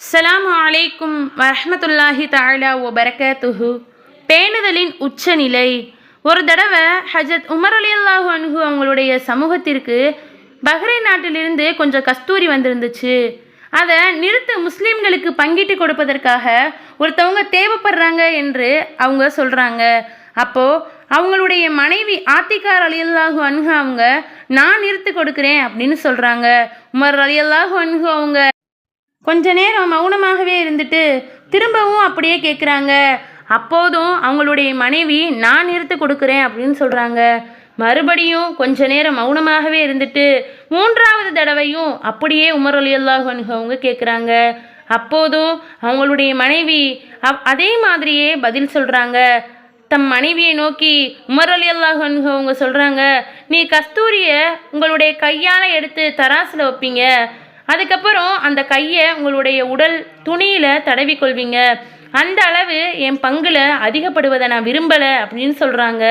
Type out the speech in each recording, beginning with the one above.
அஸ்ஸலாமு அலைக்கும் வரஹ்மத்துல்லாஹி தஆலா வபரகாத்துஹு. பேணுதலின் உச்சநிலை. ஒரு தடவை ஹஜரத் உமர் ரலியல்லாஹு அன்ஹு அவங்களுடைய சமூகத்திற்கு பஹ்ரைன் நாட்டிலிருந்து கொஞ்சம் கஸ்தூரி வந்திருந்துச்சு. அதை நிறுத்த முஸ்லீம்களுக்கு பங்கிட்டு கொடுப்பதற்காக ஒருத்தவங்க தேவைப்படுறாங்க என்று அவங்க சொல்கிறாங்க. அப்போது அவங்களுடைய மனைவி ஆத்திகா ரலியல்லாஹு அன்ஹு அவங்க நான் நிறுத்து கொடுக்குறேன் அப்படின்னு சொல்கிறாங்க. உமர் ரலியல்லாஹு அன்ஹு அவங்க கொஞ்ச நேரம் மௌனமாகவே இருந்துட்டு திரும்பவும் அப்படியே கேட்குறாங்க. அப்போதும் அவங்களுடைய மனைவி நான் நிறுத்து கொடுக்குறேன் அப்படின்னு சொல்கிறாங்க. மறுபடியும் கொஞ்ச நேரம் மௌனமாகவே இருந்துட்டு மூன்றாவது தடவையும் அப்படியே உமர் ரலியல்லாஹு அன்ஹு அவங்க கேட்குறாங்க. அப்போதும் அவங்களுடைய மனைவி அதே மாதிரியே பதில் சொல்கிறாங்க. தம் மனைவியை நோக்கி உமர் ரலியல்லாஹு அன்ஹு அவங்க சொல்கிறாங்க, நீ கஸ்தூரியை உங்களுடைய கையால் எடுத்து தராசில் வைப்பீங்க, அதுக்கப்புறம் அந்த கையை உங்களுடைய உடல் துணியில் தடவிக்கொள்வீங்க, அந்த அளவு என் பங்கில் அதிகப்படுவதை நான் விரும்பலை அப்படின்னு சொல்கிறாங்க.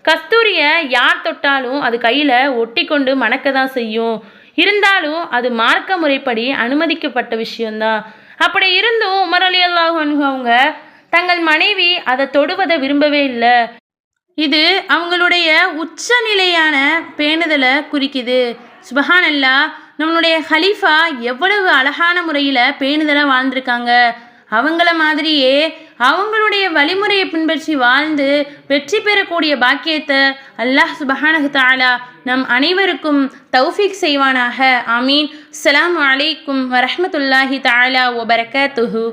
கஸ்தூரியை யார் தொட்டாலும் அது கையில் ஒட்டி கொண்டு மணக்க தான் செய்யும். இருந்தாலும் அது மார்க்க முறைப்படி அனுமதிக்கப்பட்ட விஷயம்தான். அப்படி இருந்தும் உமர் ரலியல்லாஹு அன்ஹு அவங்க தங்கள் மனைவி அதை தொடுவதை விரும்பவே இல்லை. இது அவங்களுடைய உச்சநிலையான பேணுதலை குறிக்குது. சுபஹானல்லாஹ், நம்மளுடைய ஹலீஃபா எவ்வளவு அழகான முறையில் பேணுதலாக வாழ்ந்திருக்காங்க. அவங்கள மாதிரியே அவங்களுடைய வழிமுறையை பின்பற்றி வாழ்ந்து வெற்றி பெறக்கூடிய பாக்கியத்தை அல்லாஹ் சுபஹானஹு தஆலா நம் அனைவருக்கும் தௌஃபீக் செய்வானாக. ஆமீன். அஸ்ஸலாமு அலைக்கும் வரஹ்மத்துல்லாஹி தஆலா வபரகாத்துஹு.